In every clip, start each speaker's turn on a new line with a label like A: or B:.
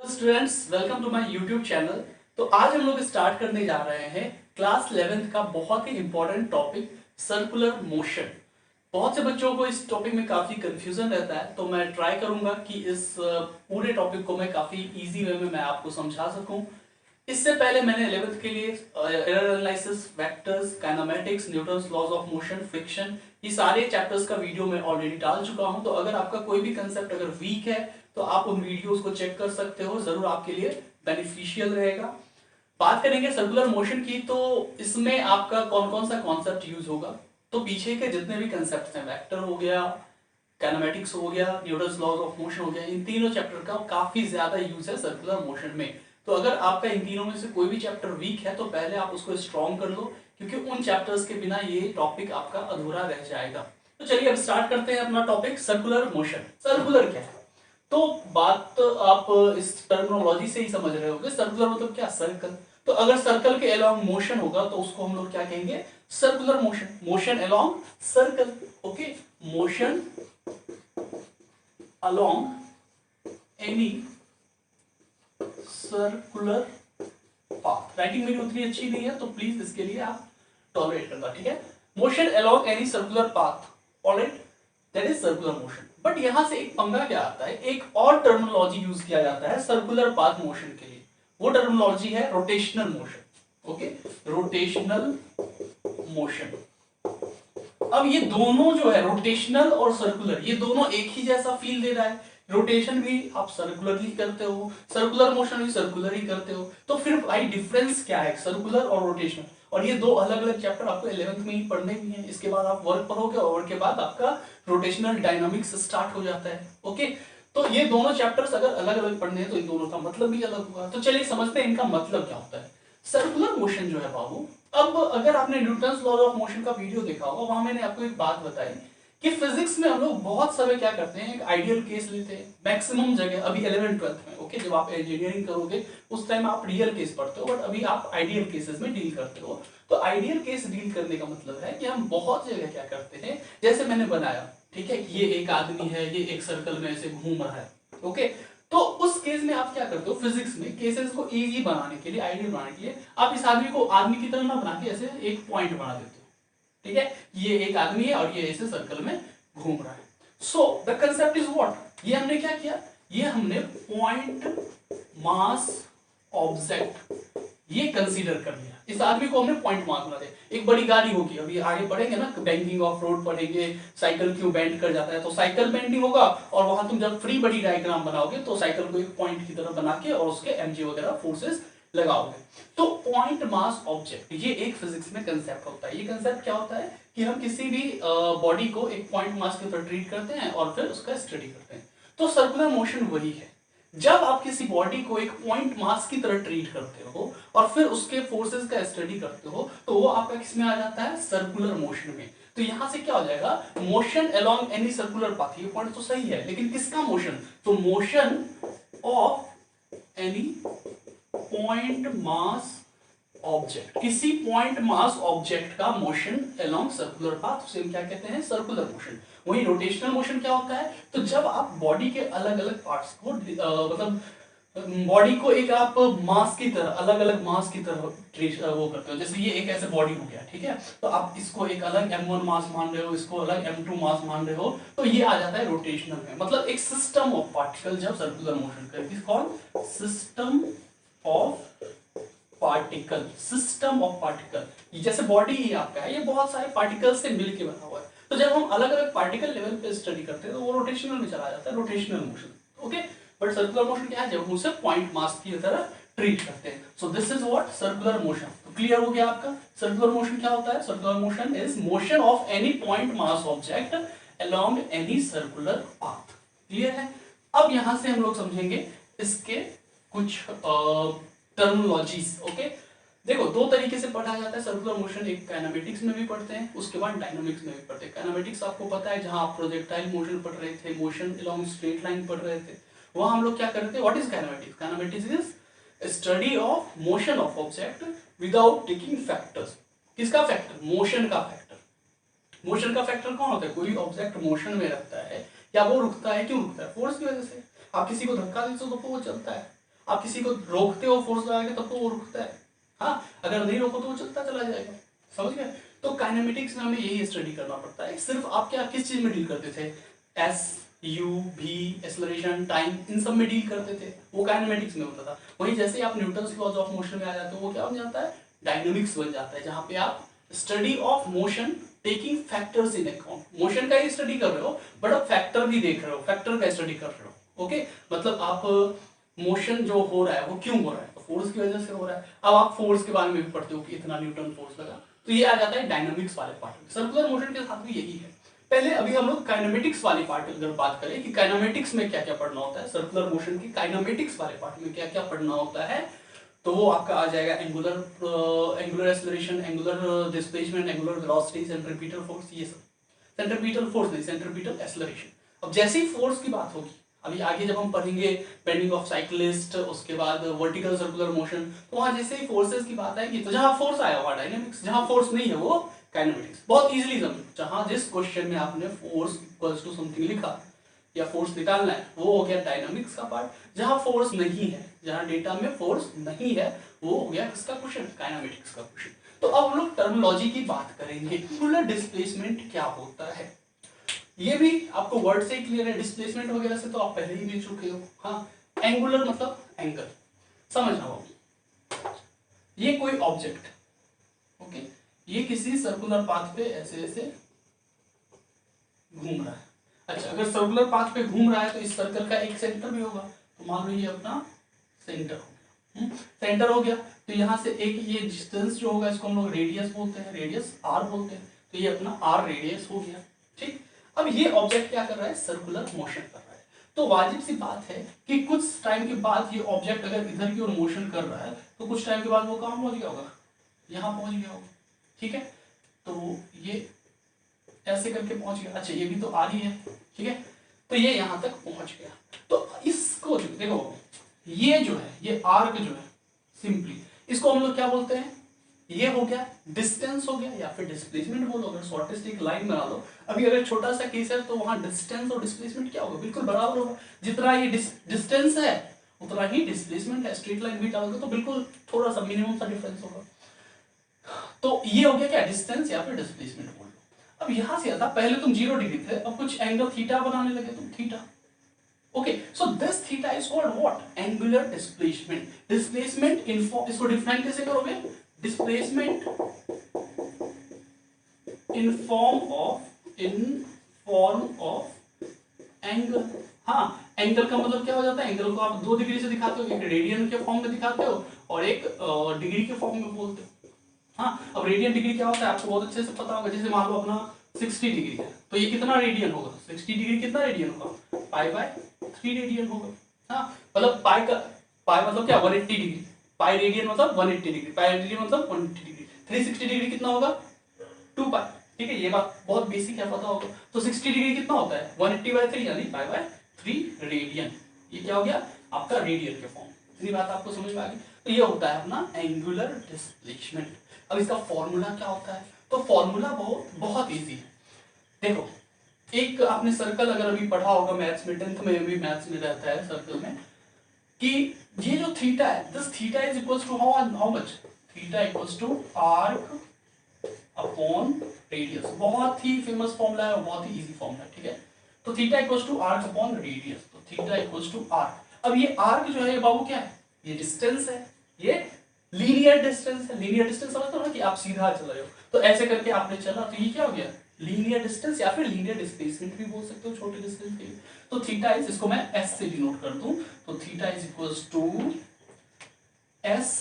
A: Students, welcome to my YouTube channel. तो आज हम लोग स्टार्ट करने जा रहे हैं क्लास 11th का बहुत ही इंपॉर्टेंट टॉपिक सर्कुलर मोशन। बहुत से बच्चों को इस टॉपिक में काफी कंफ्यूजन रहता है, तो मैं ट्राई करूंगा कि इस पूरे टॉपिक को मैं काफी इजी वे में मैं आपको समझा सकूं। इससे पहले मैंने 11th के लिए error analysis, vectors, kinematics, Newton's laws of motion, friction, ये सारे चैप्टर्स का वीडियो मैं ऑलरेडी डाल चुका हूं। तो अगर आपका कोई भी कंसेप्ट अगर वीक है तो आप उन वीडियोस को चेक कर सकते हो, जरूर आपके लिए बेनिफिशियल रहेगा। बात करेंगे सर्कुलर मोशन की, तो इसमें आपका कौन कौन सा कॉन्सेप्ट यूज होगा। तो पीछे के जितने भी कंसेप्ट हैं, वेक्टर हो गया, काइनेमेटिक्स हो गया, न्यूटन्स लॉज ऑफ मोशन हो गया, इन तीनों चैप्टर का काफी ज्यादा यूज है सर्कुलर मोशन में। तो अगर आपका इन तीनों में से कोई भी चैप्टर वीक है तो पहले आप उसको स्ट्रॉन्ग कर लो, क्योंकि उन चैप्टर्स के बिना ये टॉपिक आपका अधूरा रह जाएगा। तो चलिए अब स्टार्ट करते हैं अपना टॉपिक सर्कुलर मोशन। सर्कुलर क्या है? तो बात तो आप इस टर्मिनोलॉजी से ही समझ रहे होंगे। सर्कुलर मतलब क्या? सर्कल। तो अगर सर्कल के अलोंग मोशन होगा तो उसको हम लोग क्या कहेंगे? Circular motion. Motion along circle. Okay, motion along any circular path. Writing मेरी उतनी अच्छी नहीं है तो प्लीज इसके लिए आप टॉलरेट करना, ठीक है। Motion along any circular path, alright, that is circular motion. But यहां से एक पंगा क्या आता है, एक और टर्मिनोलॉजी यूज किया जाता है सर्कुलर पाथ मोशन के लिए। वो टर्मिनोलॉजी है rotational motion. Okay, rotational motion. अब ये दोनों जो है, रोटेशनल और सर्कुलर, ये दोनों एक ही जैसा फील दे रहा है। रोटेशन भी आप सर्कुलरली करते हो, सर्कुलर मोशन भी सर्कुलर ही करते हो। तो फिर भाई डिफरेंस क्या है सर्कुलर और रोटेशनल? और ये दो अलग अलग चैप्टर आपको 11th में ही पढ़ने भी हैं। इसके बाद आप वर्क पढ़ोगे और वर्क के बाद आपका रोटेशनल डायनामिक्स स्टार्ट हो जाता है। ओके, तो ये दोनों चैप्टर्स अगर अलग अलग पढ़ने हैं तो इन दोनों का मतलब भी अलग होगा। तो चलिए समझते हैं इनका मतलब क्या होता है। सर्कुलर मोशन जो है बाबू, अब अगर आपने न्यूटन्स लॉ ऑफ मोशन का वीडियो देखा होगा, वहां मैंने आपको एक बात बताई कि फिजिक्स में हम लोग बहुत समय क्या करते हैं, एक आइडियल केस लेते हैं मैक्सिमम जगह। अभी 11th-12th में, ओके, जब आप इंजीनियरिंग करोगे उस टाइम आप रियल केस पढ़ते हो, बट अभी आप आइडियल केसेस में डील करते हो। तो आइडियल केस डील करने का मतलब है कि हम बहुत जगह क्या करते हैं, जैसे मैंने बनाया, ठीक है, ये एक आदमी है, ये एक सर्कल में ऐसे घूम रहा है। ओके, तो उस केस में आप क्या करते हो, फिजिक्स में केसेस को इजी बनाने के लिए, आइडियल बनाने के लिए, आप इस आदमी को आदमी की तरह ना बना के ऐसे एक पॉइंट बना देते हो। ठीक है, ये एक आदमी है और ये ऐसे सर्कल में घूम रहा है। So the concept is what, ये हमने क्या किया, ये हमने पॉइंट मास ऑब्जेक्ट ये कंसीडर कर लिया। इस आदमी को हमने पॉइंट मास बना दिया। एक बड़ी गाड़ी होगी, अभी आगे पढ़ेंगे ना, बैंकिंग ऑफ रोड पढ़ेंगे, साइकिल क्यों बेंड कर जाता है, तो साइकिल बेंडिंग होगा। और वहां तुम जब फ्री बड़ी डायग्राम बनाओगे तो साइकिल को एक पॉइंट की तरह बना के और उसके एमजी वगैरह फोर्सेस लगाओगे। तो पॉइंट मास ऑब्जेक्ट ये एक फिजिक्स में कंसेप्ट होता है। ये कंसेप्ट क्या होता है कि हम किसी भी बॉडी को एक पॉइंट मास के ऊपर ट्रीट करते हैं और फिर उसका स्टडी करते हैं। तो सर्कुलर मोशन वही है। जब आप किसी बॉडी को एक पॉइंट मास की तरह ट्रीट करते हो और फिर उसके फोर्सेस का स्टडी करते हो, तो वो आपका किसमें आ जाता है, सर्कुलर मोशन में। तो यहां से क्या हो जाएगा, motion along any circular path. ये पॉइंट तो सही है, लेकिन किसका मोशन? तो motion of any point mass object, किसी पॉइंट मास ऑब्जेक्ट का मोशन अलोंग सर्कुलर पाथ, उसे हम क्या कहते हैं, सर्कुलर मोशन। वही रोटेशनल मोशन क्या होता है, तो जब आप बॉडी के अलग अलग पार्ट्स को मतलब बॉडी को एक आप मास की तरह, अलग अलग मास की तरह वो करते हो। जैसे ये एक ऐसे बॉडी हो गया, ठीक है, तो आप इसको एक अलग m1 मास मान रहे हो, इसको अलग m2 मास मान रहे हो, तो ये आ जाता है रोटेशनल में। मतलब एक सिस्टम ऑफ पार्टिकल जब सर्कुलर मोशन करती, कौन? System of particle, system of particle. जैसे बॉडी ही आपका है, ये बहुत सारे पार्टिकल से मिलकर बना हुआ है। तो जब हम अलग अलग पार्टिकल लेवल पे स्टडी करते हैं तो वो रोटेशनल में चला जाता है, rotational motion. Okay, but circular motion क्या है, जब हम उसे पॉइंट मास की तरह ट्रीट करते हैं। So this is what circular motion. तो क्लियर हो गया आपका सर्कुलर मोशन क्या होता है। Circular motion is motion of any point mass object along any circular path. Clear है? अब यहां से हम लोग समझेंगे इसके कुछ टर्मिनोलॉजीज। ओके, देखो दो तरीके से पढ़ा जाता है सर्कुलर मोशन, एक काइनेमेटिक्स में भी पढ़ते हैं, उसके बाद डायनामिक्स में भी पढ़ते हैं। काइनेमेटिक्स आपको पता है, जहां आप प्रोजेक्टाइल मोशन पढ़ रहे थे, मोशन अलोंग स्ट्रेट लाइन पढ़ रहे थे, वहां हम लोग क्या कर रहे थे, what is kinematics? Kinematics is study of motion of object without taking factors. किसका फैक्टर? मोशन का फैक्टर। मोशन का फैक्टर कौन होता है? कोई ऑब्जेक्ट मोशन में रहता है या वो रुकता है, क्यों रुकता है? फोर्स की वजह से। आप किसी को धक्का देते हो तो वो चलता है, आप किसी को रोकते हो फोर्स लगा के तब तो वो रुकता है, हाँ, अगर नहीं रोको तो वो चलता चला जाएगा, समझ गए। तो काइनेमेटिक्स में हमें यही स्टडी करना पड़ता है। सिर्फ आप क्या किस चीज में डील करते थे, एस यू भी एक्सेलरेशन टाइम इन सब में डील करते थे, वो काइनेमेटिक्स में होता था। वहीं जैसे आप न्यूटन्स लॉज ऑफ मोशन में आ जाते हो वो क्या बन जाता है, डायनेमिक्स बन जाता है, जहां पे आप study of motion taking factors in account, motion का ही स्टडी कर रहे हो बट आप फैक्टर भी देख रहे हो, फैक्टर का स्टडी कर रहे हो, ओके। मतलब आप मोशन जो हो रहा है वो क्यों हो रहा है, तो फोर्स की वजह से हो रहा है। अब आप फोर्स के बारे में भी पढ़ते हो कि इतना न्यूटन फोर्स लगा, तो ये आ जाता है डायनामिक्स वाले पार्ट में। सर्कुलर मोशन के साथ भी यही है। पहले अभी हम लोग काइनेमेटिक्स वाली पार्ट अगर बात करें कि काइनेमेटिक्स में क्या क्या पढ़ना होता है, सर्कुलर मोशन की काइनेमेटिक्स वाले पार्ट में क्या क्या पढ़ना होता है, तो वो आपका आ जाएगा angular acceleration, angular displacement, angular velocity, centripetal force, ये सब। सेंट्रीपिटल फोर्स नहीं, सेंट्रीपिटल एक्सेलरेशन। अब जैसे ही फोर्स की बात होगी, अभी आगे जब हम पढ़ेंगे बेंडिंग ऑफ साइक्लिस्ट, उसके बाद वर्टिकल सर्कुलर मोशन, तो वहां जैसे ही फोर्सेस की बात आएगी तो जहां फोर्स आया वहां डायनेमिक्स, जहां फोर्स नहीं है वो काइनेमेटिक्स। बहुत इजीली समझो, जहां जिस क्वेश्चन में आपने फोर्स इक्वल्स टू समथिंग लिखा या फोर्स निकालना है वो हो गया डायनामिक्स का पार्ट। जहां फोर्स नहीं है, जहां डेटा में फोर्स नहीं है, वो हो गया किसका क्वेश्चन, काइनेमेटिक्स का क्वेश्चन। तो अब हम लोग टर्मिनोलॉजी की बात करेंगे। एंगुलर डिस्प्लेसमेंट क्या होता है, ये भी आपको वर्ड से ही क्लियर है, डिस्प्लेसमेंट वगैरह से तो आप पहले ही मिल चुके हो, हाँ। एंगुलर मतलब एंगल, समझना होगा। ये कोई ऑब्जेक्ट, ओके, ये किसी सर्कुलर पाथ पे ऐसे ऐसे घूम रहा है। अच्छा, अगर सर्कुलर पाथ पे घूम रहा है तो इस सर्कल का एक सेंटर भी होगा, तो मान लो ये अपना सेंटर हो गया, सेंटर हो गया। तो यहां से एक ये डिस्टेंस जो होगा इसको हम लोग रेडियस बोलते हैं, रेडियस आर बोलते हैं, तो ये अपना आर रेडियस हो गया, ठीक। अब ये ऑब्जेक्ट क्या कर रहा है, सर्कुलर मोशन कर रहा है। तो वाजिब सी बात है कि कुछ टाइम के बाद ये ऑब्जेक्ट अगर इधर की ओर मोशन कर रहा है तो कुछ टाइम के बाद वो कहां पहुंच गया होगा, यहां पहुंच गया होगा, ठीक है। तो ये ऐसे करके पहुंच गया, अच्छा ये भी तो आ रही है, ठीक है, तो ये यहां तक पहुंच गया। तो इसको जो देखो, ये जो है ये आर्क जो है, सिंपली इसको हम लोग क्या बोलते हैं, ये हो गया डिस्टेंस हो गया या फिर डिस्प्लेसमेंट बोलो, अगर शॉर्टेस्ट एक लाइन बना लो। अभी अगर छोटा सा केस है तो वहां डिस्टेंस और डिस्प्लेसमेंट क्या होगा, बिल्कुल बराबर होगा। जितना ये डिस्टेंस है उतना ही डिस्प्लेसमेंट है, स्ट्रेट लाइन भी डालोगे तो बिल्कुल थोड़ा सा मिनिमम सा डिफरेंस होगा। तो ये हो गया क्या, डिस्टेंस या फिर डिस्प्लेसमेंट बोल लो। अब यहां से आता, पहले तुम 0 डिग्री थे, अब कुछ एंगल थीटा बनाने लगे तुम, theta, okay. So this theta is called what, angular displacement. Displacement इसको डिफाइन कैसे करोगे, displacement in form of angle. हाँ, एंगल का मतलब क्या हो जाता है, एंगल को आप 2 डिग्री से दिखाते हो, एक रेडियन के फॉर्म में दिखाते हो और एक डिग्री के फॉर्म में बोलते हो। हाँ, अब रेडियन डिग्री क्या होता है आपको बहुत अच्छे से पता होगा। जैसे मान लो अपना 60 डिग्री है तो ये कितना रेडियन होगा, 60 डिग्री कितना रेडियन होगा, पाई बाय 3 रेडियन होगा। हाँ, मतलब पाई मतलब क्या, 180 डिग्री, पाई रेडियन मतलब 180 डिग्री, पाई रेडियन मतलब 180 डिग्री, 360 डिग्री कितना होगा, 2 पाई, ठीक है। ये बात बहुत बेसिक है, पता होगा। तो 60 डिग्री कितना होता है, 180 बाय 3 यानी पाई बाय 3 रेडियन। ये क्या हो गया आपका रेडियन के फॉर्म। इतनी बात आपको समझ में आ गई। तो ये होता है अपना एंगुलर डिस्प्लेसमेंट। अब इसका फॉर्मूला क्या होता है, तो फॉर्मूला बहुत इजी है। देखो, एक आपने सर्कल अगर अभी पढ़ा होगा मैथ्स में, 10th में भी मैथ्स में रहता है सर्कल में, कि ये जो थीटा है, this theta is equals to how much, theta equals to arc upon radius. बहुत ही फेमस फॉर्मूला है, बहुत ही इजी फॉर्मूला है, ठीक है। तो theta equals to arc upon radius, तो थीटा इक्वल्स टू आर्क। अब ये आर्क जो है ये बाबू क्या है, ये डिस्टेंस है, ये लीनियर डिस्टेंस है। लीनियर डिस्टेंस समझते हो ना कि आप सीधा चल रहे हो, तो ऐसे करके आपने चला तो ये क्या हो गया, लीनियर डिस्टेंस या फिर लीनियर डिस्प्लेसमेंट भी बोल सकते हो छोटे डिस्टेंस के लिए। तो थीटा इज, इसको मैं एस से डिनोट कर दूं, तो theta is equals to S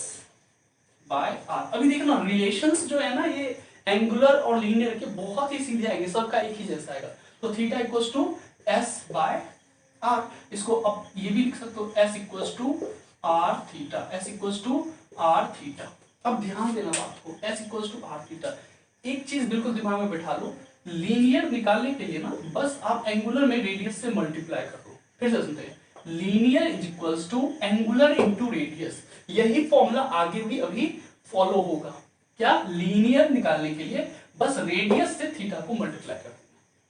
A: by R. अभी देखना रिलेशंस जो है ना ये एंगुलर और लीनियर के बहुत ही सीधे आएंगे, सबका एक ही जैसा आएगा। तो theta equals to S by R. इसको अब ये भी लिख सकते हो, S equals to R theta, S equals to R theta. अब ध्यान देना बात को, S equals to R theta. एक चीज बिल्कुल दिमाग में बैठा लो, लीनियर निकालने के लिए ना बस आप एंगुलर में रेडियस से मल्टीप्लाई कर दो। फिर से सुनते हैं, linear is equals to angular into radius. यही फॉर्मूला आगे भी अभी फॉलो होगा। क्या, लीनियर निकालने के लिए बस रेडियस से थीटा को मल्टीप्लाई कर,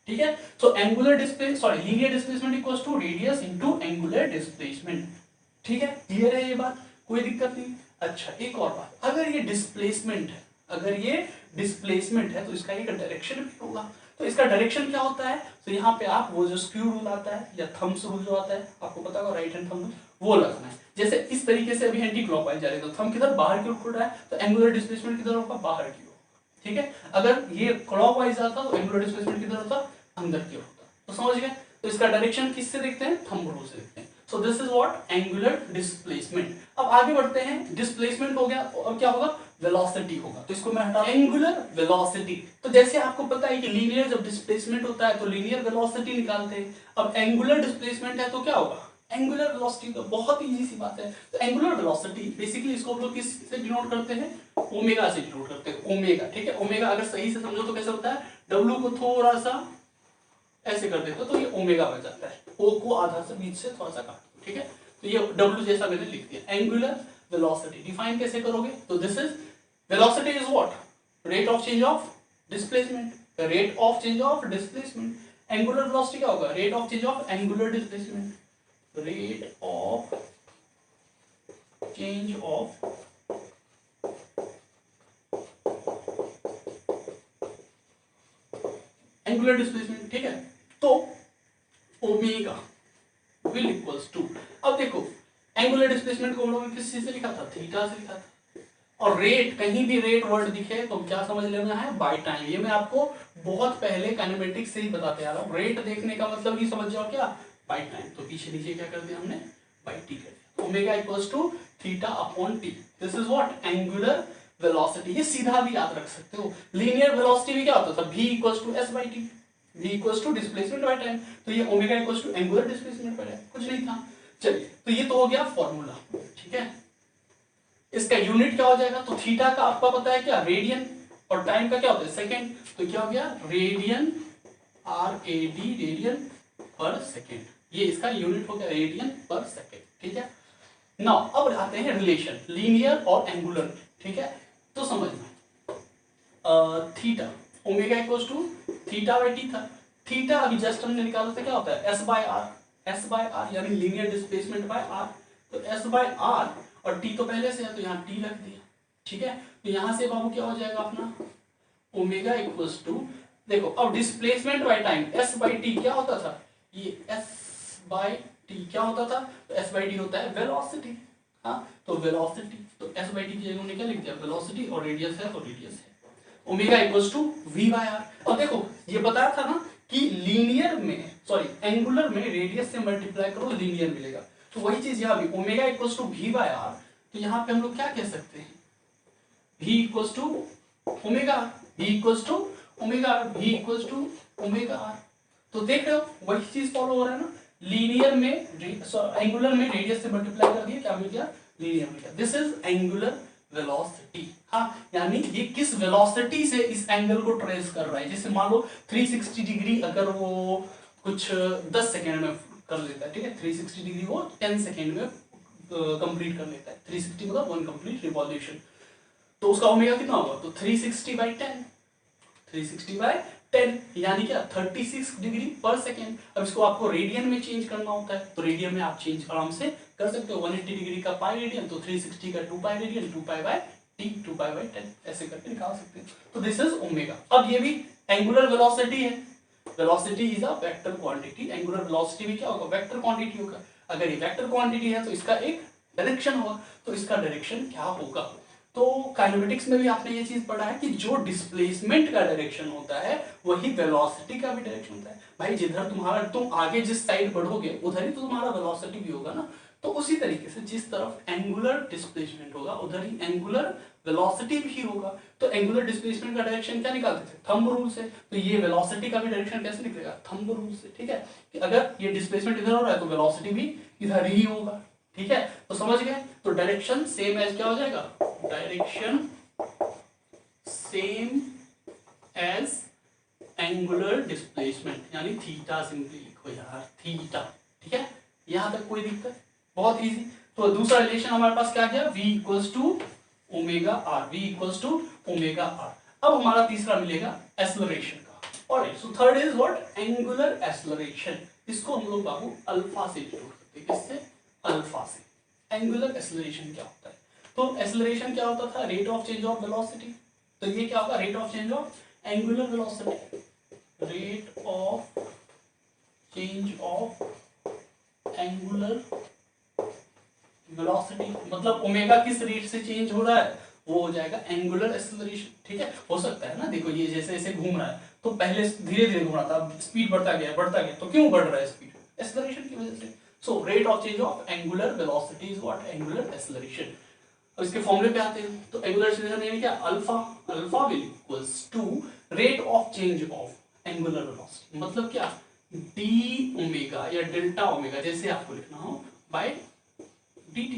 A: ठीक है। So angular linear displacement equals to radius into angular displacement. ठीक है, क्लियर है ये बात, कोई दिक्कत नहीं। अच्छा एक और बात, अगर ये डिस्प्लेसमेंट है, अगर ये डिस्प्लेसमेंट है तो इसका एक डायरेक्शन भी होगा। तो इसका डायरेक्शन क्या होता है, तो यहाँ पे आप वो जो स्क्यू रूल आता है या थम्स रूल जो आता है, आपको पता होगा राइट हैंड थंब रूल, वो लगाना है। जैसे इस तरीके से अभी एंटी क्लॉकवाइज जा रही है तो थंब किधर, बाहर की ओर खुल रहा है, तो एंगुलर डिस्प्लेसमेंट किधर होगा, बाहर की ओर। ठीक है, अगर ये क्लॉकवाइज आता तो एंगुलर डिस्प्लेसमेंट किधर होता, अंदर की ओर होता। तो समझ गए, तो इसका डायरेक्शन किससे देखते हैं, थंब रूल से देखते हैं। So this is what angular displacement. अब आगे बढ़ते हैं, डिस्प्लेसमेंट हो गया, तो अब क्या होगा, वेलोसिटी होगा। तो इसको मैं हटा, एंगुलर वेलोसिटी। तो जैसे आपको पता है कि लीनियर जब डिस्प्लेसमेंट होता है तो लीनियर वेलोसिटी निकालते हैं, अब एंगुलर डिस्प्लेसमेंट है तो क्या होगा, एंगुलर वेलोसिटी। तो बहुत इजी सी बात है। तो एंगुलर वेलोसिटी बेसिकली इसको हम लोग किस से डिनोट करते हैं, ओमेगा से डिनोट करते हैं, ओमेगा। ठीक है, ओमेगा अगर सही से समझो तो कैसे होता है, डब्ल्यू को थोड़ा सा ऐसे कर देते हो तो ये ओमेगा बन जाता है, ओ को आधा से बीच से थोड़ा सा काट दो। ठीक है, तो ये डब्ल्यू जैसा मैंने लिख दिया। एंगुलर वेलोसिटी डिफाइन कैसे करोगे, तो this is velocity is what, rate of change of displacement, rate of change of displacement. Angular velocity क्या होगा, rate of change of angular displacement, rate of change of angular displacement. ठीक है, तो omega will equals to, अब देखो angular displacement को हम लोगों ने किस चीज से लिखा था, थीटा से लिखा था। और रेट, कहीं भी रेट वर्ड दिखे तो क्या समझ लेना है, बाय टाइम। ये मैं आपको बहुत पहले काइनेमेटिक्स से ही बताते आ रहा हूँ। रेट देखने का मतलब ही समझ जाओ क्या, बाय टाइम। तो पीछे नीचे क्या कर दिया हमने, बाय टी कर दिया। Omega equals to theta upon T, this is what angular velocity. ये सीधा भी याद रख सकते हो। लीनियर वेलोसिटी भी क्या होता था, v equals to s by T, v equals to displacement by time. तो ये omega equals to angular displacement by time, कुछ नहीं था। चलिए, तो ये तो हो गया फॉर्मूला। ठीक है, इसका यूनिट क्या हो जाएगा, तो थीटा का आपका पता है क्या, रेडियन, और टाइम का क्या होता है, सेकेंड। तो क्या हो गया, रेडियन, RAD, रेडियन पर सेकेंड। ये इसका यूनिट हो गया, रेडियन पर सेकेंड। ठीक है, नाउ अब आते हैं रिलेशन लीनियर और एंगुलर। ठीक है, तो समझना theta omega equals to theta by T था। थीटा अभी जस्ट हमने निकाला था, क्या होता है, s by R, s by R यानी लीनियर डिस्प्लेसमेंट बाय आर। तो s बाय आर और t तो पहले से है तो यहाँ t रख दिया। ठीक है, तो यहाँ से बाबू क्या हो जाएगा अपना, ओमेगा इक्वल्स टू, देखो अब displacement by time s by T क्या होता था, ये s बाय टी क्या होता था, तो s बाय टी होता है वेलोसिटी। हाँ, तो वेलोसिटी, तो s बाय टी की जगह हमने क्या लिख दिया, वेलोसिटी, और रेडियस है तो रेडियस है। Omega equals to v by R. और देखो ये बताया था ना कि लीनियर में, सॉरी एंगुलर में रेडियस से मल्टीप्लाई करो लीनियर मिलेगा। तो वही चीज यहाँ भी, omega equals to v by R. तो यहाँ पे हम लोग क्या कह सकते हैं, v equals to omega, v equals to omega, v equals to omega R. तो देख रहे हो वही चीज फॉलो हो रहा है ना, लीनियर में एंगुलर में रेडियस से मल्टीप्लाई कर दिया, क्या मिल गया, लीनियर मिल गया। This is angular velocity. हाँ, यानी ये किस वेलोसिटी से इस एंगल को ट्रेस कर रहा है। जैसे मान लो 360 डिग्री अगर वो कुछ 10 सेकेंड में कर लेता है, ठीक है, 360 डिग्री वो 10 सेकेंड में कंप्लीट कर लेता है। 360 मतलब 1 कंप्लीट रिवॉल्यूशन। तो उसका ओमेगा कितना होगा, तो 360 बाई 10, 360 बाई 10 यानी क्या, 36 डिग्री पर सेकेंड। अब इसको आपको रेडियन में चेंज करना होता है, तो रेडियन में आप चेंज आराम से कर सकते हो। 180 डिग्री का पाई रेडियन, तो 360 का 2 pi radian, 2 pi by T, 2 pi by 10 ऐसे करके निकाल सकते हैं। तो दिस इज ओमेगा। अब ये भी एंगुलर वेलोसिटी है, velocity is a vector quantity. Angular velocity भी क्या होगा, वेक्टर क्वांटिटी होगा। अगर ये वेक्टर क्वांटिटी है तो इसका एक डायरेक्शन होगा, तो इसका डायरेक्शन क्या होगा। तो काइनेमेटिक्स में भी आपने ये चीज पढ़ा है कि जो डिस्प्लेसमेंट का डायरेक्शन होता है वही वेलोसिटी का भी डायरेक्शन होता है। भाई जिधर तुम्हारा, तुम आगे जिस साइड बढ़ोगे उधर ही तो तुम्हारा वेलोसिटी भी होगा ना। तो उसी तरीके से जिस तरफ एंगुलर डिस्प्लेसमेंट होगा उधर ही एंगुलर वेलोसिटी भी होगा। तो एंगुलर डिस्प्लेसमेंट का डायरेक्शन क्या निकालते थे, थंब रूल से। तो ये वेलोसिटी का भी डायरेक्शन कैसे निकलेगा, थंब रूल से। ठीक है, कि अगर ये डिस्प्लेसमेंट इधर हो रहा है तो वेलोसिटी भी इधर ही होगा। ठीक है, तो समझ गए। तो डायरेक्शन सेम एज क्या हो जाएगा, direction same as angular displacement, यानी थीटा सिंपली लिखो यार, थीटा। ठीक है, यहां तक कोई दिक्कत, बहुत इजी। तो दूसरा रिलेशन हमारे पास क्या गया, v equals to omega R, v equals to omega R. अब हमारा तीसरा मिलेगा एक्सेलरेशन का। Alright, so third is what, angular acceleration. इसको हम लोग बाबू अल्फा से जोड़ सकते हैं, किससे, अल्फा से। एंगुलर एक्सेलरेशन क्या होता है? तो एक्सेलरेशन क्या होता था? Rate of change of velocity. तो ये क्या होगा? Rate of change of angular velocity, rate of change of angular velocity, मतलब ओमेगा किस रेट से चेंज हो रहा है वो हो जाएगा एंगुलर एक्सेलरेशन। ठीक है, हो सकता है ना, देखो ये जैसे ऐसे घूम रहा है तो पहले धीरे धीरे घूम रहा था, स्पीड बढ़ता गया, तो क्यों बढ़ रहा है स्पीड? एक्सेलरेशन की वजह से। So rate of change of angular velocity is what? Angular acceleration. अब इसके फॉर्मूले पे आते हैं। तो एंगुलर एक्सेलरेशन यानी क्या? Alpha will equals to rate of change of angular velocity, मतलब क्या? डी ओमेगा या डेल्टा ओमेगा, जैसे आपको लिखना हो, by dt,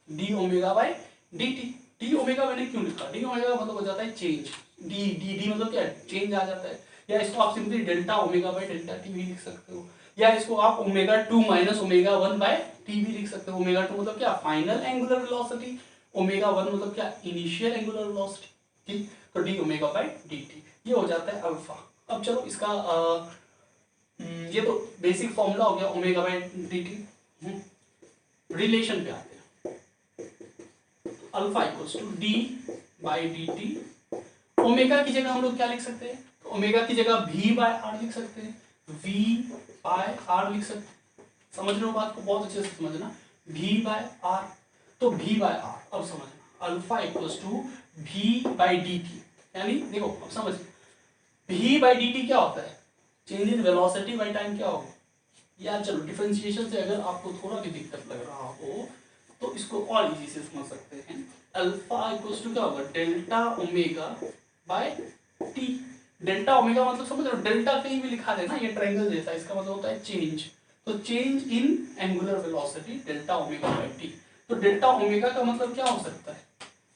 A: D omega by dt। D omega मैंने क्यों लिखा? डी ओमेगा का मतलब हो जाता है चेंज, डी डी डी मतलब क्या है? चेंज आ जाता है। या इसको आप simply delta omega by delta T भी लिख सकते हो, या इसको आप omega 2 minus omega 1 by T भी लिख सकते हो। ओमेगा 2 मतलब क्या? फाइनल एंगुलर वेलोसिटी, ओमेगा 1 मतलब क्या? Initial angular velocity. ठीक, तो D omega by D T ये हो जाता है अल्फा। अब चलो इसका ये तो बेसिक फॉर्मूला हो गया omega by D T. Relation पे आते हैं। Alpha equals to D by D T. Omega की जगह हम लोग क्या लिख सकते हैं? तो ओमेगा की जगह वी बाय आर लिख सकते हैं, वी बाय आर लिख सकते हैं। समझ रहे हो बात को? बहुत अच्छे से समझना, वी बाय आर। तो वी बाय आर, अब समझना, alpha equals to V by D T, यानी देखो अब समझ, वी बाई डी टी क्या होता है? Change in velocity by time क्या होगा यार? चलो डिफरेंशिएशन से अगर आपको थोड़ा भी दिक्कत लग रहा हो तो इसको और इजी से समझ सकते हैं। अल्फा इक्वल्स टू क्या होगा? Delta omega bye T. Delta omega मतलब समझ रहे हो? डेल्टा कहीं भी लिखा देना, ये ट्रायंगल जैसा, इसका मतलब होता है चेंज। तो change in angular velocity delta omega bye T. तो डेल्टा ओमेगा का मतलब क्या हो सकता है?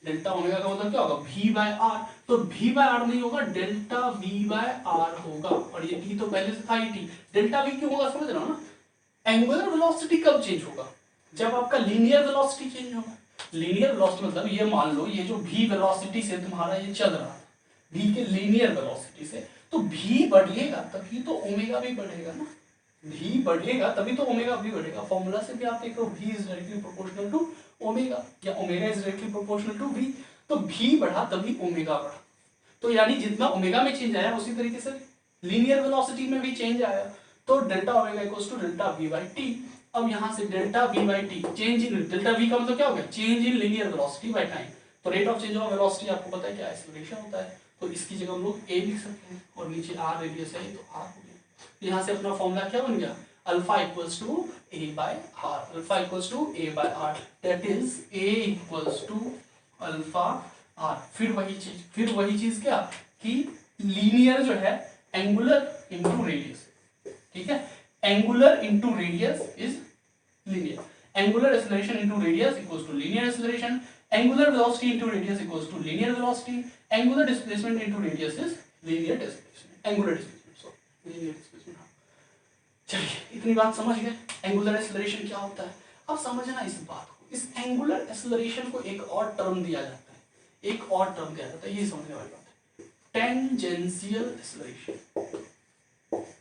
A: डेल्टा ओमेगा का मतलब क्या होगा? V by R. तो वी बाय आर नहीं होगा, डेल्टा वी बाय आर होगा। और ये टी तो पहले से था ही टी। डेल्टा वी क्यों होगा? समझ रहे हो ना? एंगुलर वेलोसिटी कब चेंज होगा? जब आपका लीनियर वेलोसिटी चेंज होगा। लीनियर वेलोसिटी मतलब ये मान लो ये जो v वेलोसिटी से तुम्हारा ये चल रहा था, v के लीनियर वेलोसिटी से, तो v बढ़ेगा तभी तो ओमेगा भी बढ़ेगा ना। v बढ़ेगा तभी तो ओमेगा भी बढ़ेगा। फॉर्मूला से भी आप देख लो, v is directly proportional to omega, या omega is directly proportional to v। तो v बढ़ा तभी ओमेगा बढ़ा। तो यानी जितना ओमेगा में चेंज आया उसी तरीके से लीनियर वेलोसिटी में भी चेंज आया। तो delta omega equals to delta v by t. अब यहां से delta v by t, change in delta v का मतलब क्या हो गया? Change in linear velocity by time. तो rate of change of velocity आपको पता है क्या? एक्सेलरेशन होता है। तो इसकी जगह हम लोग ए लिख सकते हैं, और नीचे आर रेडियस है तो आर हो गया। यहां से अपना फॉर्मूला क्या बन गया? Alpha equals to A by R. Alpha equals to A by R, that is A equals to alpha R. फिर वही चीज क्या कि लीनियर जो है एंगुलर इनटू रेडियस। ठीक है, angular into radius is linear. Angular acceleration into radius equals to linear acceleration. Angular velocity into radius equals to linear velocity. Angular displacement into radius is linear displacement. Angular displacement, sorry linear displacement. चलिए इतनी बात समझ गए angular acceleration क्या होता है। अब समझना इस बात को, इस एंगुलर एक्सेलरेशन को एक और टर्म दिया जाता है, एक और टर्म दिया जाता है, ये समझने वाली बात है, tangential acceleration.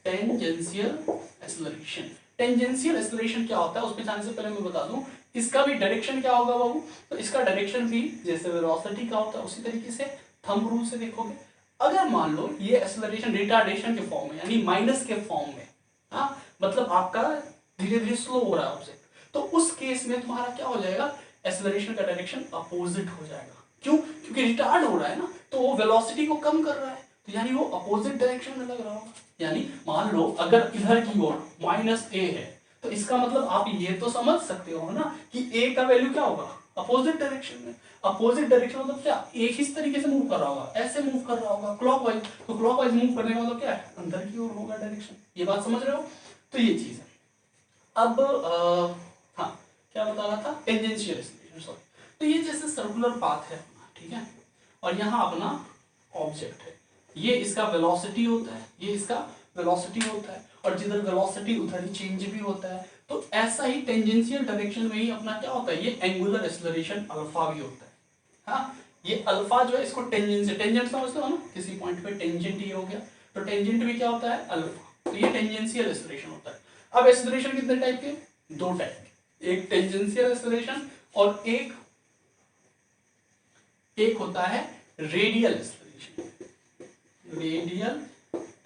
A: Tangential acceleration, tangential acceleration क्या होता है उस पे जाने से पहले मैं बता दूं इसका भी डायरेक्शन क्या होगा बाबू। तो इसका डायरेक्शन भी जैसे वेलोसिटी का होता है उसी तरीके से थंब रूल से देखोगे। अगर मान लो ये एक्सेलरेशन रिटार्डेशन के फॉर्म में, यानी माइनस के फॉर्म में, हाँ मतलब आपका धीरे धीरे स्लो हो रहा है ऑब्जेक्ट, तो उस केस में तुम्हारा क्या हो जाएगा? एक्सेलरेशन का डायरेक्शन अपोजिट हो जाएगा। क्यों? क्योंकि रिटार्ड हो रहा है ना, तो वो वेलोसिटी को कम कर रहा है, तो यानी वो अपोजिट डायरेक्शन में लग रहा होगा। यानी मान लो अगर इधर की ओर माइनस ए है, तो इसका मतलब आप ये तो समझ सकते हो ना कि ए का वैल्यू क्या होगा? अपोजिट डायरेक्शन में। अपोजिट डायरेक्शन मतलब क्या? एक ही तरीके से मूव कर रहा होगा, ऐसे मूव कर रहा होगा क्लॉकवाइज। तो क्लॉकवाइज मूव करने का मतलब क्या है? अंदर की ओर होगा डायरेक्शन। ये बात समझ रहे हो? तो ये चीज है। अब हाँ क्या बता रहा था? Tangential acceleration, sorry. तो ये जैसे सर्कुलर पाथ है अपना, ठीक है, और यहाँ अपना ऑब्जेक्ट है, ये इसका वेलोसिटी होता है, ये इसका वेलोसिटी होता है, और जिधर वेलोसिटी उधर ही चेंज भी होता है। तो ऐसा ही टेंजेंशियल डायरेक्शन में ही अपना क्या होता है? ये एंगुलर एक्सेलरेशन अल्फा भी होता है। हाँ, ये अल्फा जो है इसको टेंजेंट, टेंजेंट समझते हो ना, किसी पॉइंट पे टेंजेंट ही हो गया, तो टेंजेंट भी क्या होता है? अल्फा। तो ये टेंजेंशियल एक्सेलरेशन होता है। अब एक्सेलरेशन कितने टाइप के? दो टाइप के। एक टेंजेंशियल एक्सेलरेशन और एक होता है रेडियल एक्सेलरेशन। रेडियल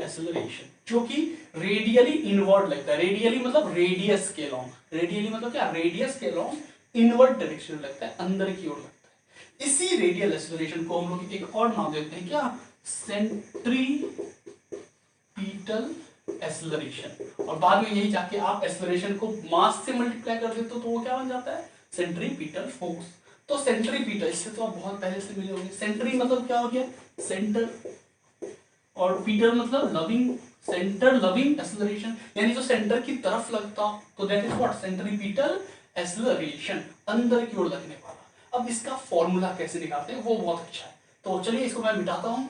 A: एक्सेलरेशन जो कि रेडियली इनवर्ड लगता है। रेडियली मतलब रेडियस के लॉन्ग, रेडियली मतलब क्या, रेडियस के लॉन्ग इनवर्ड डायरेक्शन लगता है, अंदर की ओर लगता है। इसी रेडियल एक्सेलरेशन को हम लोग एक और नाम देते हैं, क्या, सेंट्रीपिटल एक्सेलरेशन। और बाद में यही जाके आप एक्सेलरेशन को मास से मल्टीप्लाई कर देते हो तो वो क्या बन जाता है, सेंट्रीपिटल फोर्स। तो सेंट्रीपिटल, इससे तो आप बहुत पहले से मिले होंगे। सेंट्री मतलब क्या हो गया, सेंटर, और पीटल मतलब लविंग, सेंटर लविंग एक्सेलरेशन, यानी जो सेंटर की तरफ लगता, तो that is what, centripetal acceleration, अंदर की ओर लगने वाला। अब इसका फॉर्मूला कैसे निकालते हैं वो बहुत अच्छा है, तो चलिए इसको मैं मिटाता हूं।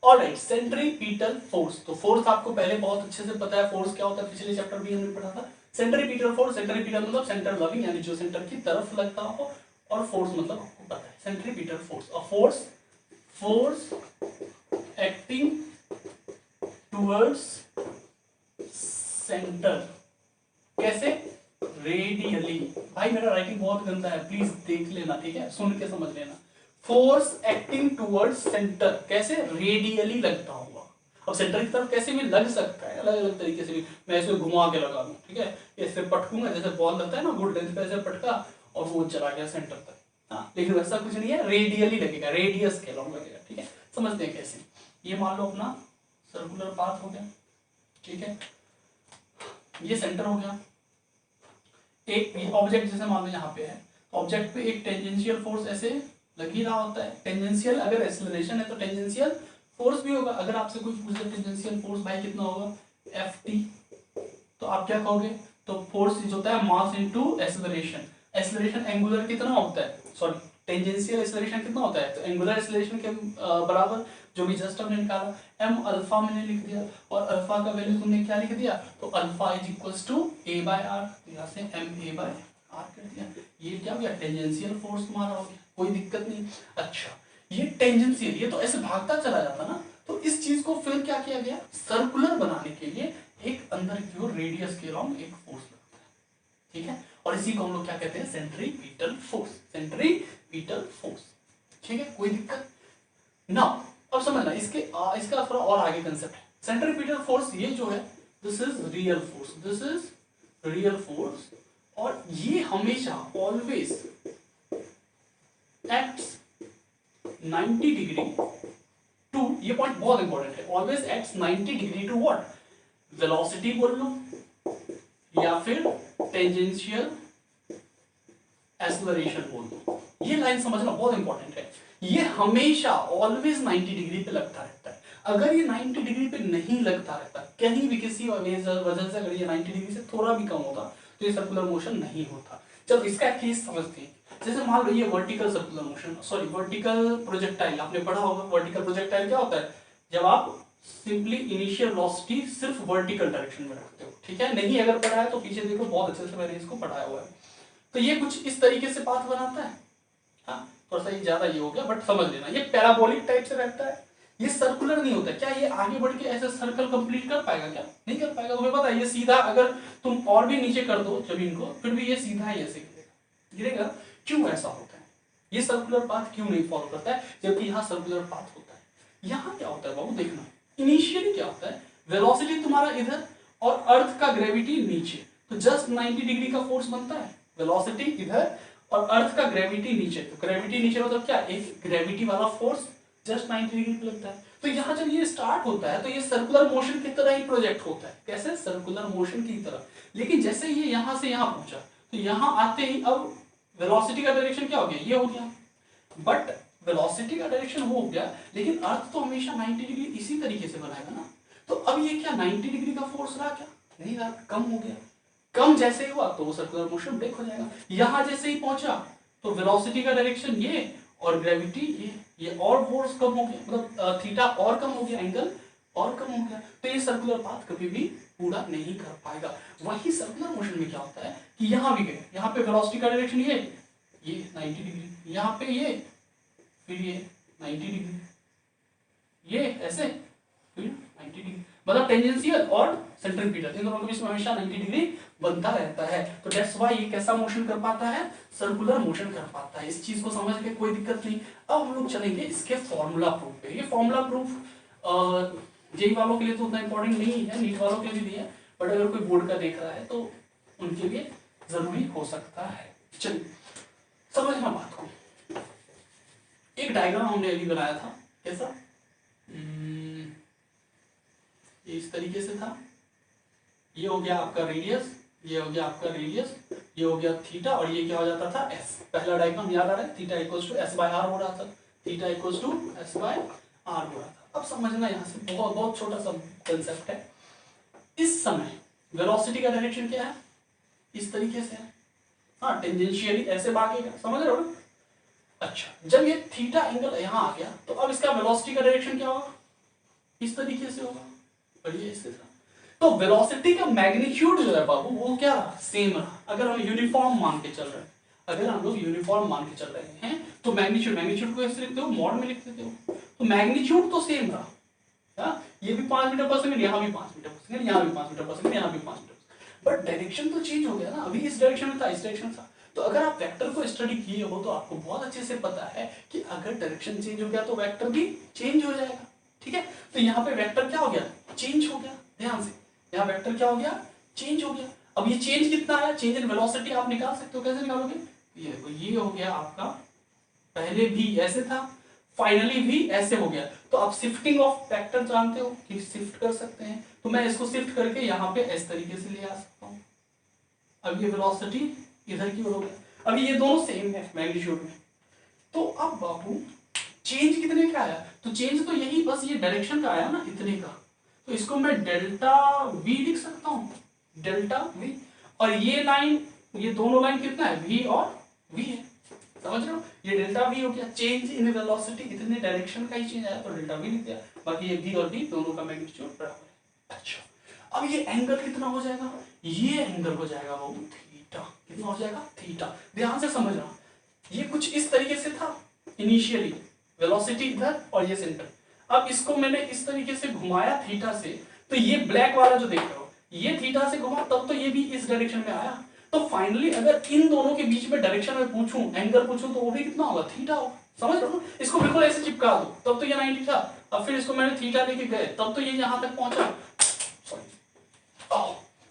A: ऑलराइट, सेंट्रीपिटल फोर्स, तो फोर्स आपको पहले बहुत अच्छे से पता है, फोर्स क्या होता है, पिछले चैप्टर में हमने पढ़ा था। सेंट्रीपिटल फोर्स, सेंट्रीपिटल मतलब सेंटर लविंग, यानी जो सेंटर की तरफ लगता हो, और फोर्स मतलब आपको पता है सेंट्रीपिटल फोर्स, और फोर्स एक्टिंग टूवर्ड्स सेंटर, कैसे, रेडियली। भाई मेरा राइटिंग बहुत गंदा है, प्लीज देख लेना, ठीक है, सुन के समझ लेना। फोर्स एक्टिंग टूवर्ड्स सेंटर, कैसे, रेडियली लगता होगा। अब सेंटर की तरफ कैसे भी लग सकता है, अलग अलग तरीके से भी, मैं इसको घुमा के लगा दूं, ठीक है, ऐसे पटकूंगा, जैसे बॉल लगता है ना, गुड लेंथ पे ऐसे पटका और वो चला गया सेंटर तक, हाँ, लेकिन वैसा कुछ नहीं है, रेडियली लगेगा, रेडियस के लॉन्ग लगेगा, ठीक है। समझते हैं कैसे। ये मान लो अपना सर्कुलर पाथ हो गया, ठीक है, ये सेंटर हो गया। एक ऑब्जेक्ट जैसे मान लो यहाँ पे है, ऑब्जेक्ट पे एक टेंजेंशियल फोर्स ऐसे लग ही रहा होता है। टेंजेंशियल अगर एक्सेलरेशन है तो टेंजेंशियल फोर्स भी होगा। अगर आपसे कोई पूछे टेंजेंशियल फोर्स भाई कितना होगा, Ft, तो आप क्या कहोगे, तो फोर्स जो होता है mass into acceleration. Acceleration angular कितना होता है, सॉरी टेंजेंशियल एक्सेलरेशन कितना होता है, तो एंगुलर एक्सेलरेशन के बराबर जो भी जस्ट हमने निकाला, m अल्फा मैंने लिख दिया, और अल्फा का वैल्यू तुमने क्या लिख दिया, तो alpha is equals to a by R, तो यहाँ से m a बाय आर कर दिया। ये क्या हो गया, टेंजेंशियल फोर्स तुम्हारा हो गया, कोई दिक्कत नहीं। अच्छा, ये टेंजेंशियल, ये तो ऐसे भागता चला जाता ना, तो इस चीज को फिर क्या किया गया, सर्कुलर बनाने के लिए एक अंदर की ओर रेडियस के अराउंड एक फोर्स लगता है, ठीक है, और इसी को हम लोग क्या कहते हैं, सेंट्रीपिटल फोर्स, सेंट्रीपिटल फोर्स, ठीक है, कोई दिक्कत ना। अब समझना इसका थोड़ा और आगे कंसेप्ट है। सेंट्रीपिटल फोर्स ये जो है, this is real force, this is real force, और ये हमेशा ऑलवेज एक्ट्स 90 डिग्री टू, ये पॉइंट बहुत इंपॉर्टेंट है, always acts 90 degree to what, velocity बोल लो या फिर टेंजेंशियल एक्सेलरेशन बोल दो। ये लाइन समझना बहुत इंपॉर्टेंट है, ये हमेशा ऑलवेज 90 डिग्री पे लगता रहता है। अगर ये 90 डिग्री पे नहीं लगता रहता, कहीं भी किसी वजह से अगर ये 90 डिग्री से थोड़ा भी कम होता तो ये सर्कुलर मोशन नहीं होता। चलो इसका केस समझते हैं। जैसे मान लो ये vertical circular motion, sorry vertical projectile, आपने पढ़ा होगा वर्टिकल प्रोजेक्टाइल क्या होता है, जब आप सिंपली इनिशियल वेलोसिटी सिर्फ वर्टिकल डायरेक्शन में रखते हो, ठीक है, नहीं अगर पढ़ा है तो पीछे देखो, बहुत अच्छे से मैंने इसको पढ़ाया हुआ है। तो ये कुछ इस तरीके से पाथ बनाता है, हाँ थोड़ा सा ये ज्यादा ये हो गया, बट समझ लेना ये पैराबोलिक टाइप से रहता है, ये सर्कुलर नहीं होता। क्या ये आगे बढ़ के ऐसे सर्कल कंप्लीट कर पाएगा, क्या नहीं कर पाएगा, तुम्हें पता है ये सीधा, अगर तुम और भी नीचे कर दो जमीन को फिर भी ये सीधा ही ऐसे गिरेगा। क्यों ऐसा होता है, ये सर्कुलर पाथ क्यों नहीं फॉलो करता है, जबकि यहाँ सर्कुलर पाथ होता है। यहाँ क्या होता है बाबू, देखना इनिशियली क्या होता है, वेलोसिटी तुम्हारा इधर और अर्थ का ग्रेविटी नीचे, तो जस्ट 90 डिग्री का फोर्स बनता है, वेलोसिटी इधर और अर्थ का ग्रेविटी नीचे, तो ग्रेविटी नीचे मतलब क्या, एक ग्रेविटी वाला फोर्स जस्ट 90 डिग्री पे लगता है। तो यहाँ जब ये स्टार्ट होता है तो ये सर्कुलर मोशन की तरह ही प्रोजेक्ट होता है, कैसे, सर्कुलर मोशन की तरह। लेकिन जैसे ये यहाँ से यहाँ पहुंचा तो यहाँ आते ही अब वेलोसिटी का डायरेक्शन क्या हो गया, ये हो गया, बट वेलोसिटी का डायरेक्शन वो हो गया, लेकिन अर्थ तो हमेशा 90 डिग्री इसी तरीके से बनाएगा ना। तो अब ये क्या 90 डिग्री का फोर्स रहा, क्या नहीं रहा, कम हो गया। कम जैसे ही हुआ तो वो सर्कुलर मोशन ब्रेक हो जाएगा। यहां जैसे ही पहुंचा तो वेलोसिटी का डायरेक्शन ये और ग्रेविटी ये और फोर्स कम हो गया, मतलब थीटा और कम हो गया, एंगल और कम हो गया, तो ये सर्कुलर पाथ कभी भी पूरा नहीं कर पाएगा। वही सर्कुलर मोशन में क्या होता है कि यहां भी गए, यहाँ पे वेलोसिटी का डायरेक्शन ये 90 डिग्री, यहाँ पे ये फिर ये 90 डिग्री, ये ऐसे फिर 90 डिग्री, मतलब टेंजेंशियल और सेंट्रीपिटल इन दोनों के बीच में हमेशा 90 डिग्री बनता रहता है। तो दैट्स व्हाई ये कैसा मोशन कर पाता है, सर्कुलर मोशन कर पाता है। इस चीज को समझ के कोई दिक्कत नहीं। अब हम लोग चलेंगे इसके फॉर्मूला प्रूफ पे। ये फॉर्मूला प्रूफ जेई वालों के लिए तो उतना इंपॉर्टेंट नहीं है, नीट वालों के लिए भी है, बट अगर कोई बोर्ड का देख रहा है तो उनके लिए जरूरी हो सकता है। चलिए समझना बात को। एक डायग्राम हमने अभी बनाया था, कैसा, ये इस तरीके से था। ये हो गया आपका रेडियस, ये हो गया आपका रेडियस, ये हो गया थीटा, और ये क्या हो जाता था, एस। पहला डायग्राम याद आ रहा है, theta equals to S by R हो रहा था, theta equals to S by R हो रहा था। अब समझना यहाँ से बहुत बहुत छोटा सा कंसेप्ट है। इस समय वेलोसिटी का डायरेक्शन क्या है, इस तरीके से है, हाँ टेंजेंशियली ऐसे भागेगा, समझ रहे हो ना। अच्छा, जब ये थीटा एंगल यहाँ आ गया तो अब इसका वेलोसिटी का डायरेक्शन क्या होगा, इस तरीके से होगा, और ये इससे था। तो वेलोसिटी का मैग्नीट्यूड जो है बाबू वो क्या रहा, सेम रहा। अगर हम यूनिफॉर्म मान के चल रहे हैं, अगर हम लोग यूनिफॉर्म मान के चल रहे हैं तो मैग्नीट्यूड को ऐसे लिखते हो, मॉड में लिख देते हो, तो मैग्नीट्यूड तो सेम रहा। हाँ, ये भी 5 मीटर पर सेकंड, यहाँ भी 5 मीटर पर सेकंड, यहाँ भी 5 मीटर पर सेकंड, यहाँ भी 5 मीटर, बट डायरेक्शन तो चेंज हो गया ना। अभी इस डायरेक्शन में था, इस डायरेक्शन था। तो अगर आप वेक्टर को स्टडी किए हो तो आपको बहुत अच्छे से पता है कि अगर डायरेक्शन चेंज हो गया तो वेक्टर भी चेंज हो जाएगा। ठीक है, तो यहाँ पे वेक्टर क्या हो गया, चेंज हो गया। ध्यान से, यहाँ वेक्टर क्या हो गया, चेंज हो गया। अब ये चेंज कितना आया, चेंज इन वेलोसिटी आप निकाल सकते हो, कैसे निकालोगे, ये हो गया आपका, पहले भी ऐसे था, फाइनली भी ऐसे हो गया। तो आप शिफ्टिंग ऑफ वेक्टर जानते हो कि शिफ्ट कर सकते हैं, तो मैं इसको शिफ्ट करके यहाँ पे इस तरीके से ले आ सकता हूँ। अब ये वेलोसिटी इधर की ओर हो गया। अब ये दोनों सेम है मैग्नीट्यूड में। तो अब बाबू चेंज कितने का आया, तो चेंज तो यही बस ये डायरेक्शन का आया ना, इतने का। तो इसको मैं डेल्टा वी लिख सकता हूँ, डेल्टा वी। और ये लाइन, ये दोनों लाइन कितना है, वी और वी है, समझ रहे हो। ये डेल्टा वी हो गया, चेंज इन वेलोसिटी, इतने डायरेक्शन का ही चेंज आया तो डेल्टा वी लिख दिया। बाकी ये वी और वी दोनों का मैग्नीट्यूड बराबर है। अच्छा, अब ये एंगल कितना हो जाएगा, ये एंगल हो जाएगा वो थीटा। कितना हो जाएगा, थीटा। ध्यान से समझना, ये कुछ इस तरीके से था इनिशियली, वेलोसिटी इधर और ये सेंटर। अब इसको मैंने इस तरीके से घुमाया थीटा से, तो ये ब्लैक वाला जो देख रहे हो, ये थीटा से घुमा, तब तो ये भी इस डायरेक्शन में आया। तो फाइनली अगर इन दोनों के बीच में डायरेक्शन में पूछूं, एंगल पूछूं, तो वो भी कितना होगा, थीटा होगा। समझ रहे हो, इसको बिल्कुल ऐसे चिपका दो, तब तो ये 90 था। अब फिर इसको मैंने थीटा लेके गए, तब तो ये यहां तक पहुंचा।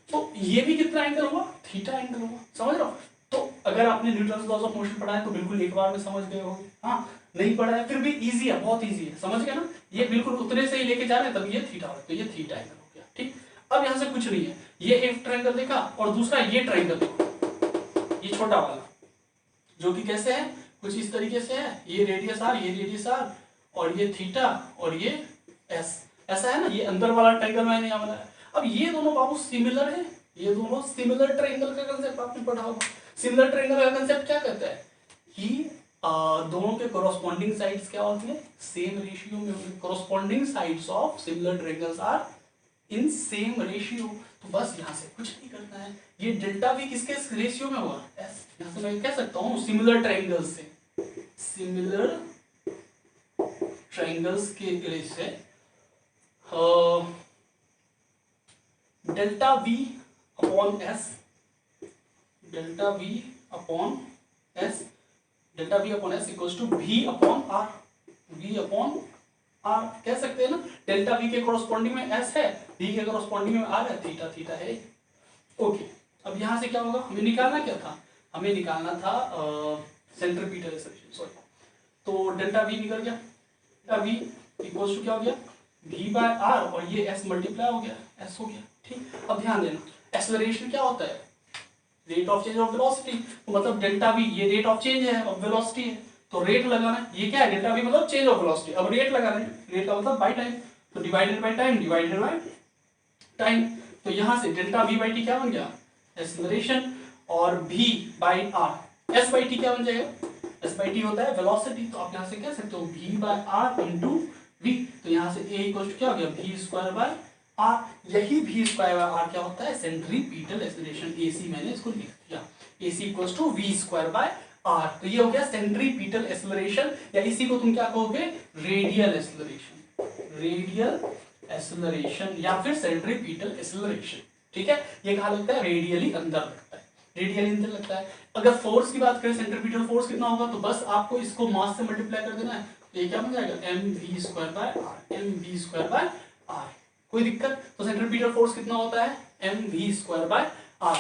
A: तो ये भी कितना एंगल हुआ, थीटा एंगल हुआ। समझ रहे हो। तो अगर आपने न्यूटन्स लॉज ऑफ मोशन पढ़ा है तो बिल्कुल एक बार में समझ गए होंगे। हाँ, नहीं पढ़ा है फिर भी इजी है, बहुत इजी है, समझ गए ना। ये बिल्कुल उतने से ही लेके जा रहे हैं, तब ये थीटा हो, तो ये थीटा एंगल हो गया। ठीक, अब यहाँ से कुछ नहीं है, ये एक ट्रायंगल देखा और दूसरा ये ट्रायंगल देखो, ये छोटा वाला जो कि कैसे है, कुछ इस तरीके से है। ये रेडियस आर, ये रेडियस आर, और ये थीटा और ये एस, ऐसा है ना। ये अंदर वाला ट्रायंगल मैंने यहाँ बनाया। अब ये दोनों बाबू सिमिलर है, ये दोनों सिमिलर ट्रायंगल का कंसेप्ट आपने पढ़ा होगा। सिमिलर ट्रायंगल का कंसेप्ट क्या कहता है कि दोनों के कोरोस्पोंडिंग साइड्स क्या होती है, सेम रेशियो में होती है। Corresponding sides of similar triangles are in same ratio. तो बस यहाँ से कुछ नहीं करना है, ये डेल्टा भी किसके रेशियो में होगा, एस। यहाँ से मैं कह सकता हूँ सिमिलर ट्रायंगल्स से, सिमिलर ट्रायंगल्स के रेशियो से delta V upon S, delta V upon S, delta V upon S equals to V upon R, V upon R कह सकते हैं ना। डेल्टा वी के कोरोस्पोंडिंग में एस है, वी के कोरोस्पोंडिंग में आर है, थीटा थीटा है। ओके, अब यहां से क्या होगा, हमें निकालना क्या था, हमें निकालना था सेंट्रीपिटल एक्सेलरेशन, सॉरी। तो डेल्टा वी निकल गया, डेल्टा वी इक्वल्स टू क्या हो गया, वी बाय आर, और ये एस मल्टीप्लाई हो गया, एस हो गया। ठीक, अब ध्यान देना, एक्सेलरेशन क्या होता है, rate of change of velocity. तो मतलब डेल्टा वी ये रेट ऑफ चेंज है, ऑफ वेलोसिटी है, तो रेट लगाना, ये क्या है, डेल्टा वी मतलब चेंज ऑफ वेलोसिटी। अब रेट लगाना है, रेट का मतलब बाय टाइम, तो divided by time, divided by time. तो यहां से डेल्टा वी बाई टी क्या बन गया, एक्सेलरेशन, और v by R, s by T क्या बन जाएगा, s बाई टी होता है वेलोसिटी। तो आप यहां से कह सकते हो v by R into V. तो यहां से a इक्वल टू क्या हो गया, v स्क्वायर बाय आर। यही v स्क्वायर बाय आर क्या होता है, सेंट्रीपिटल एक्सेलरेशन, ac मैंने इसको लिख दिया, ac equal to v square by R. तो ये हो गया सेंट्रीपिटल एक्सेलरेशन, या इसी को तुम क्या कहोगे, रेडियल एक्सेलरेशन, रेडियल एक्सेलरेशन या फिर सेंट्रीपिटल एक्सेलरेशन। ठीक है, ये कहाँ लगता है, रेडियली अंदर लगता है, रेडियली अंदर लगता है। अगर फोर्स की बात करें, सेंट्रीपिटल फोर्स कितना होगा, तो बस आपको इसको मास से मल्टीप्लाई कर देना है, तो ये क्या बन जाएगा, mv² mv² कोई दिक्कत, तो सेंट्रीपिटल फोर्स कितना होता है, mv²।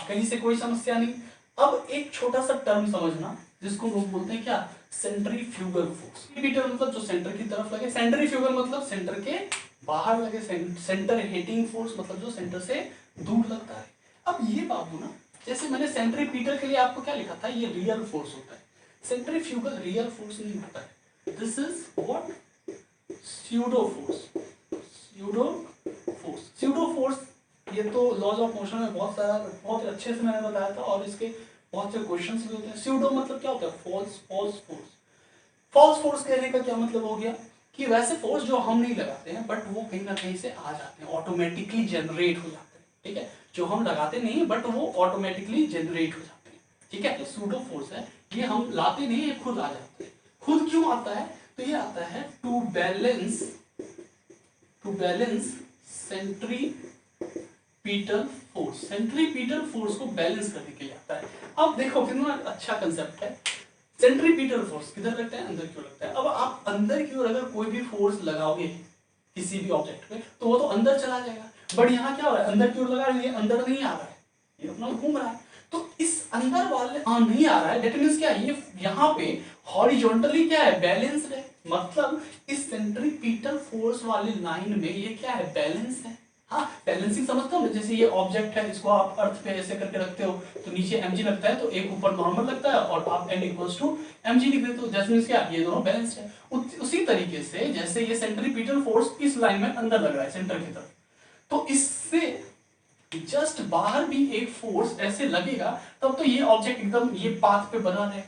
A: कहीं से कोई समस्या नहीं। अब एक छोटा सा टर्म समझना जिसको लोग बोलते हैं क्या, सेंट्रीफ्यूगल फोर्स। सेंट्रीपिटल मतलब जो सेंटर की तरफ लगे, सेंट्रीफ्यूगल मतलब सेंटर के बाहर लगे, सेंटर हिटिंग फोर्स मतलब जो सेंटर से दूर लगता है। अब ये बाबू ना, जैसे मैंने सेंट्रीपिटल के लिए आपको क्या लिखा था, ये रियल फोर्स होता है, सेंट्रीफ्यूगल रियल फोर्स नहीं होता है, this is what, pseudo force. Pseudo force ये तो लॉज ऑफ मोशन में बहुत अच्छे से मैंने बताया था, और इसके बहुत से क्वेश्चंस भी होते हैं। स्यूडो मतलब क्या होता है, फॉल्स फोर्स। फॉल्स फोर्स कहने का क्या मतलब हो गया, कि वैसे फोर्स जो हम नहीं लगाते हैं बट वो कहीं ना कहीं से आ जाते हैं, ऑटोमेटिकली जनरेट हो जाते हैं, ठीक है, जो हम लगाते नहीं है बट वो ऑटोमेटिकली जनरेट हो जाते हैं, ठीक है। स्यूडो फोर्स है, ये हम लाते नहीं, ये खुद आ जाते हैं। खुद क्यों आता है, तो ये आता है to balance centripetal force. Centripetal force को बैलेंस करने के लिए आता है। अब देखो कितना अच्छा कंसेप्ट है, सेंट्रीपिटल फोर्स किधर लगता है, अंदर की ओर लगता है। अब आप अंदर की ओर अगर कोई भी फोर्स लगाओगे किसी भी ऑब्जेक्ट पे, तो वो तो अंदर चला जाएगा, बट यहाँ क्या हो रहा है, अंदर की ओर लगा रहे हैं, अंदर नहीं आ रहा है, ये अपना घूम रहा है, तो इस अंदर वाले नहीं आ रहा है, दैट मींस क्या, ये यहाँ पे हॉरिजॉन्टली क्या है, बैलेंस्ड है, मतलब इस सेंट्रीपिटल फोर्स वाली लाइन में ये क्या है, बैलेंस है। हाँ, बैलेंसिंग समझते हो ना, जैसे ये ऑब्जेक्ट है, इसको आप अर्थ पे ऐसे करके रखते हो, तो नीचे mg लगता है, तो एक ऊपर नॉर्मल लगता है, और आप n इक्वल्स टू mg लिख देते हो, दैट मींस क्या, ये दोनों बैलेंस्ड है। उसी तरीके से जैसे ये सेंट्रीपिटल फोर्स इस लाइन में अंदर लग रहा है सेंटर की तरफ, तो इससे जस्ट बाहर भी एक फोर्स ऐसे लगेगा, तब तो ये ऑब्जेक्ट एकदम ये पाथ पे बना रहेगा।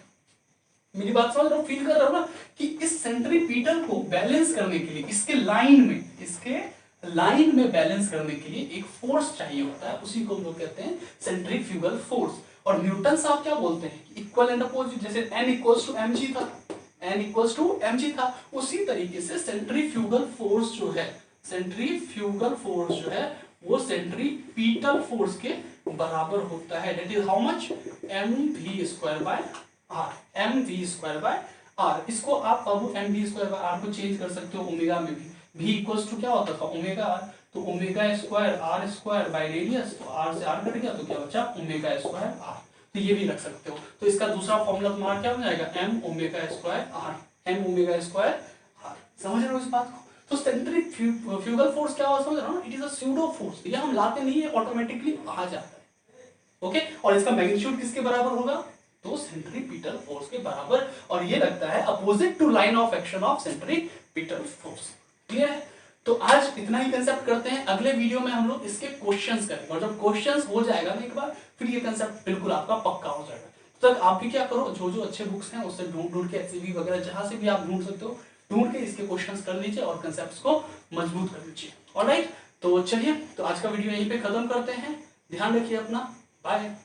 A: मेरी बात समझ रहे हो, फील कर रहे हो ना, कि इस सेंट्रीपिटल को बैलेंस करने के लिए इसके लाइन में बैलेंस करने के लिए एक फोर्स चाहिए होता है, उसी को हम लोग कहते हैं सेंट्रीफ्यूगल फोर्स। और न्यूटन साहब क्या बोलते हैं, इक्वल एंड अपोजिट, जैसे n इक्वल्स टू mg था, उसी तरीके से सेंट्रीफ्यूगल फोर्स जो है वो सेंट्रीपिटल फोर्स के बराबर होता है, that is how much, mv²/r। इसको आप अब mv²/r को चेंज कर सकते हो ओमेगा में भी, v इक्वल्स टू क्या होता था, ओमेगा r, तो ओमेगा² बाय रेडियस, तो r से r कट गया, तो क्या बचा, ओमेगा²r, तो ये भी रख सकते हो। तो इसका दूसरा फॉर्मूला तुम्हारा क्या हो जाएगा, m⍵²r। समझ रहे हो इस बात को, तो सेंट्रीफ्यूगल फोर्स क्या होता है, समझ रहे हो ना, it is a pseudo force, ये हम लाते नहीं है, ऑटोमेटिकली आ जाता है, ओके। और इसका मैग्नीट्यूड किसके बराबर होगा, तो सेंट्रीपिटल फोर्स के बराबर, और ये लगता है opposite to line of action of centripetal force. Clear है, तो आज इतना ही कंसेप्ट करते हैं, अगले वीडियो में हम लोग इसके क्वेश्चंस करेंगे, और जब क्वेश्चंस हो जाएगा ना एक बार, फिर ये कंसेप्ट बिल्कुल आपका पक्का हो जाएगा। तो तक आप भी क्या करो, जो अच्छे बुक्स हैं उससे ढूंढ के, एचसीवी वगैरह जहां से भी आप ढूंढ सकते हो, ढूंढ के इसके क्वेश्चंस कर लीजिए और कंसेप्ट्स को मजबूत कर लीजिए। ऑलराइट, तो चलिए, तो आज का वीडियो यहीं पे खत्म करते हैं, ध्यान रखिए अपना, बाय।